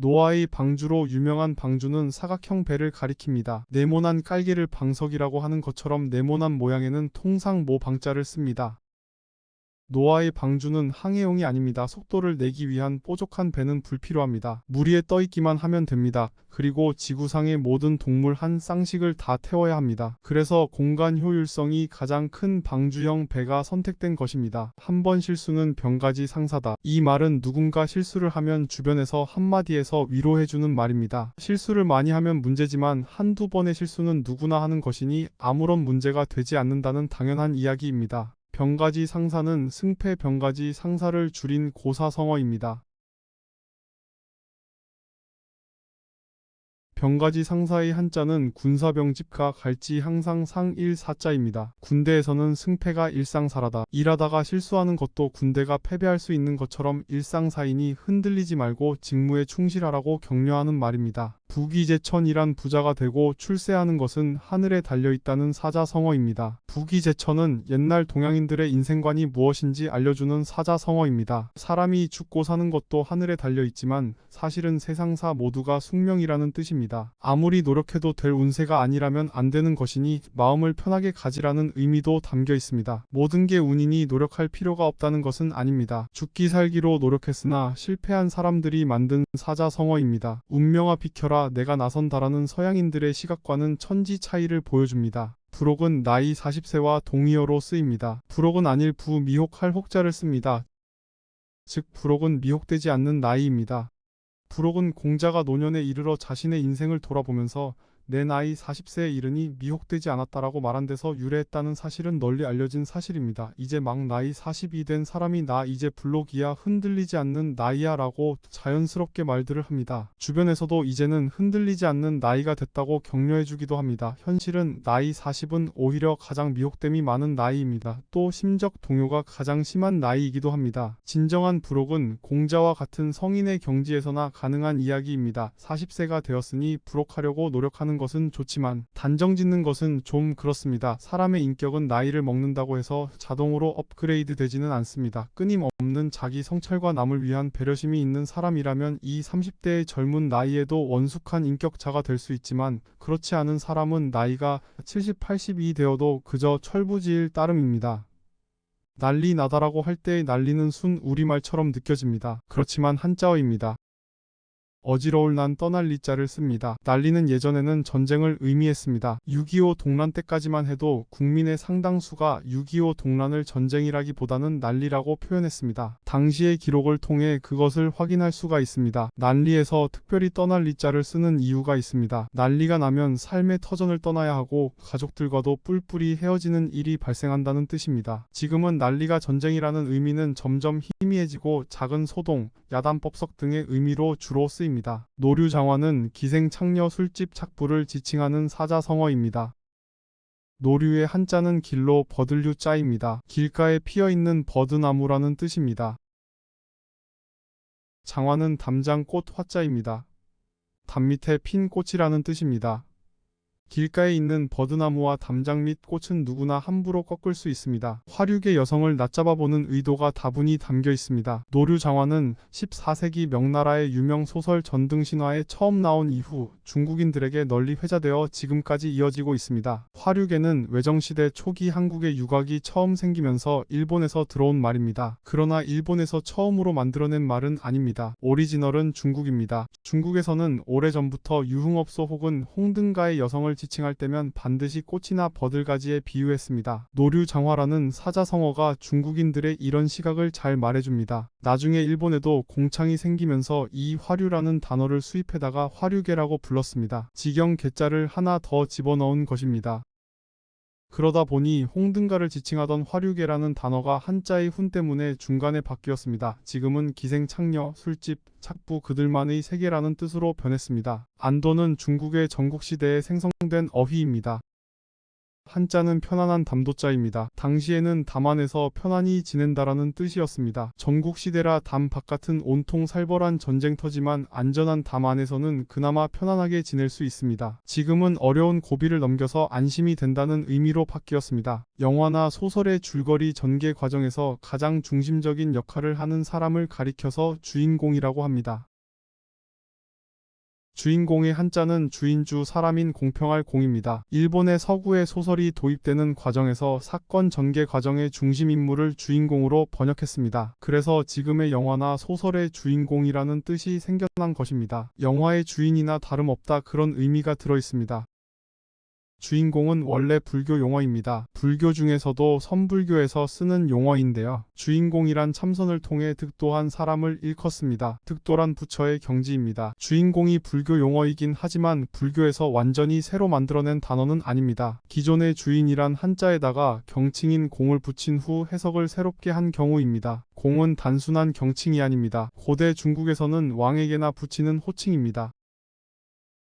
노아의 방주로 유명한 방주는 사각형 배를 가리킵니다. 네모난 깔개를 방석이라고 하는 것처럼 네모난 모양에는 통상 모 방자를 씁니다. 노아의 방주는 항해용이 아닙니다. 속도를 내기 위한 뾰족한 배는 불필요합니다. 물 위에 떠있기만 하면 됩니다. 그리고 지구상의 모든 동물 한 쌍씩을 다 태워야 합니다. 그래서 공간 효율성이 가장 큰 방주형 배가 선택된 것입니다. 한 번 실수는 병가지 상사다. 이 말은 누군가 실수를 하면 주변에서 한마디에서 위로해주는 말입니다. 실수를 많이 하면 문제지만 한두 번의 실수는 누구나 하는 것이니 아무런 문제가 되지 않는다는 당연한 이야기입니다. 병가지 상사는 승패 병가지 상사를 줄인 고사성어입니다. 병가지 상사의 한자는 군사병집가 갈지 항상 상일사자입니다. 군대에서는 승패가 일상사라다. 일하다가 실수하는 것도 군대가 패배할 수 있는 것처럼 일상사이니 흔들리지 말고 직무에 충실하라고 격려하는 말입니다. 부귀제천이란 부자가 되고 출세하는 것은 하늘에 달려있다는 사자성어입니다. 부귀제천은 옛날 동양인들의 인생관이 무엇인지 알려주는 사자성어입니다. 사람이 죽고 사는 것도 하늘에 달려있지만 사실은 세상사 모두가 숙명이라는 뜻입니다. 아무리 노력해도 될 운세가 아니라면 안 되는 것이니 마음을 편하게 가지라는 의미도 담겨 있습니다. 모든 게 운이니 노력할 필요가 없다는 것은 아닙니다. 죽기 살기로 노력했으나 실패한 사람들이 만든 사자성어입니다. 운명아 비켜라 내가 나선다라는 서양인들의 시각과는 천지 차이를 보여줍니다. 불혹은 나이 40세와 동의어로 쓰입니다. 불혹은 아닐 부미혹할 혹자를 씁니다. 즉 불혹은 미혹되지 않는 나이입니다. 불혹은 공자가 노년에 이르러 자신의 인생을 돌아보면서 내 나이 40세에 이르니 미혹되지 않았다라고 말한 데서 유래했다는 사실은 널리 알려진 사실입니다. 이제 막 나이 40이 된 사람이 나 이제 불록이야 흔들리지 않는 나이야 라고 자연스럽게 말들을 합니다. 주변에서도 이제는 흔들리지 않는 나이가 됐다고 격려해주기도 합니다. 현실은 나이 40은 오히려 가장 미혹됨이 많은 나이입니다. 또 심적 동요가 가장 심한 나이이기도 합니다. 진정한 불혹은 공자와 같은 성인의 경지에서나 가능한 이야기입니다. 40세가 되었으니 불혹하려고 노력하는 것은 좋지만 단정 짓는 것은 좀 그렇습니다. 사람의 인격은 나이를 먹는다고 해서 자동으로 업그레이드 되지는 않습니다. 끊임없는 자기 성찰과 남을 위한 배려심이 있는 사람이라면 이 30대의 젊은 나이에도 원숙한 인격자가 될 수 있지만 그렇지 않은 사람은 나이가 70, 80이 되어도 그저 철부지일 따름입니다. 난리 나다라고 할 때의 난리는 순 우리말처럼 느껴집니다. 그렇지만 한자어입니다. 어지러울 난 떠날 리자를 씁니다. 난리는 예전에는 전쟁을 의미했습니다. 6.25 동란 때까지만 해도 국민의 상당수가 6.25 동란을 전쟁이라기보다는 난리라고 표현했습니다. 당시의 기록을 통해 그것을 확인할 수가 있습니다. 난리에서 특별히 떠날 리자를 쓰는 이유가 있습니다. 난리가 나면 삶의 터전을 떠나야 하고 가족들과도 뿔뿔이 헤어지는 일이 발생한다는 뜻입니다. 지금은 난리가 전쟁이라는 의미는 점점 희미해지고 작은 소동, 야단법석 등의 의미로 주로 쓰입니다. 노류장화는 기생창녀 술집 착부를 지칭하는 사자성어입니다. 노류의 한자는 길로 버들류 자입니다. 길가에 피어있는 버드나무라는 뜻입니다. 장화는 담장꽃 화자입니다. 담 밑에 핀 꽃이라는 뜻입니다. 길가에 있는 버드나무와 담장 및 꽃은 누구나 함부로 꺾을 수 있습니다. 화류계 여성을 낮잡아보는 의도가 다분히 담겨 있습니다. 노류장화는 14세기 명나라의 유명 소설 전등신화에 처음 나온 이후 중국인들에게 널리 회자되어 지금까지 이어지고 있습니다. 화류계는 외정시대 초기 한국의 유곽이 처음 생기면서 일본에서 들어온 말입니다. 그러나 일본에서 처음으로 만들어낸 말은 아닙니다. 오리지널은 중국입니다. 중국에서는 오래전부터 유흥업소 혹은 홍등가의 여성을 지칭할 때면 반드시 꽃이나 버들가지에 비유했습니다. 노류장화라는 사자성어가 중국인들의 이런 시각을 잘 말해줍니다. 나중에 일본에도 공창이 생기면서 이 화류라는 단어를 수입해다가 화류계라고 불렀습니다. 직영 개자를 하나 더 집어넣은 것입니다. 그러다 보니 홍등가를 지칭하던 화류계라는 단어가 한자의 훈 때문에 중간에 바뀌었습니다. 지금은 기생창녀, 술집, 착부 그들만의 세계라는 뜻으로 변했습니다. 안도는 중국의 전국시대에 생성된 어휘입니다. 한자는 편안한 담도자입니다. 당시에는 담 안에서 편안히 지낸다라는 뜻이었습니다. 전국시대라 담 바깥은 온통 살벌한 전쟁터지만 안전한 담 안에서는 그나마 편안하게 지낼 수 있습니다. 지금은 어려운 고비를 넘겨서 안심이 된다는 의미로 바뀌었습니다. 영화나 소설의 줄거리 전개 과정에서 가장 중심적인 역할을 하는 사람을 가리켜서 주인공이라고 합니다. 주인공의 한자는 주인주 사람인 공평할 공입니다. 일본의 서구의 소설이 도입되는 과정에서 사건 전개 과정의 중심 인물을 주인공으로 번역했습니다. 그래서 지금의 영화나 소설의 주인공이라는 뜻이 생겨난 것입니다. 영화의 주인이나 다름없다 그런 의미가 들어 있습니다. 주인공은 원래 불교 용어입니다. 불교 중에서도 선불교에서 쓰는 용어인데요. 주인공이란 참선을 통해 득도한 사람을 일컫습니다. 득도란 부처의 경지입니다. 주인공이 불교 용어이긴 하지만 불교에서 완전히 새로 만들어낸 단어는 아닙니다. 기존의 주인이란 한자에다가 경칭인 공을 붙인 후 해석을 새롭게 한 경우입니다. 공은 단순한 경칭이 아닙니다. 고대 중국에서는 왕에게나 붙이는 호칭입니다.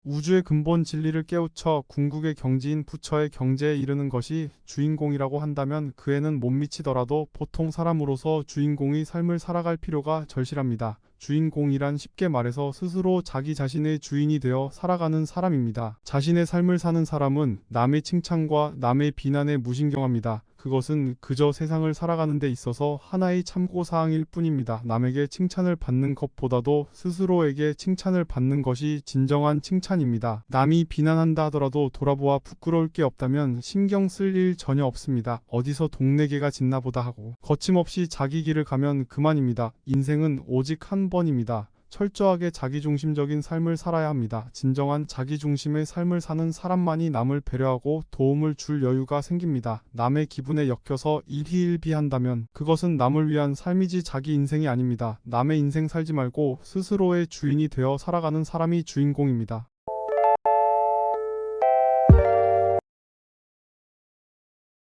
우주의 근본 진리를 깨우쳐 궁극의 경지인 부처의 경제에 이르는 것이 주인공이라고 한다면 그 애는 못 미치더라도 보통 사람으로서 주인공의 삶을 살아갈 필요가 절실합니다. 주인공이란 쉽게 말해서 스스로 자기 자신의 주인이 되어 살아가는 사람입니다. 자신의 삶을 사는 사람은 남의 칭찬과 남의 비난에 무신경합니다. 그것은 그저 세상을 살아가는 데 있어서 하나의 참고사항일 뿐입니다. 남에게 칭찬을 받는 것보다도 스스로에게 칭찬을 받는 것이 진정한 칭찬입니다. 남이 비난한다 하더라도 돌아보아 부끄러울 게 없다면 신경 쓸 일 전혀 없습니다. 어디서 동네 개가 짖나 보다 하고 거침없이 자기 길을 가면 그만입니다. 인생은 오직 한 번입니다. 철저하게 자기중심적인 삶을 살아야 합니다. 진정한 자기중심의 삶을 사는 사람만이 남을 배려하고 도움을 줄 여유가 생깁니다. 남의 기분에 엮여서 일희일비한다면 그것은 남을 위한 삶이지 자기 인생이 아닙니다. 남의 인생 살지 말고 스스로의 주인이 되어 살아가는 사람이 주인공입니다.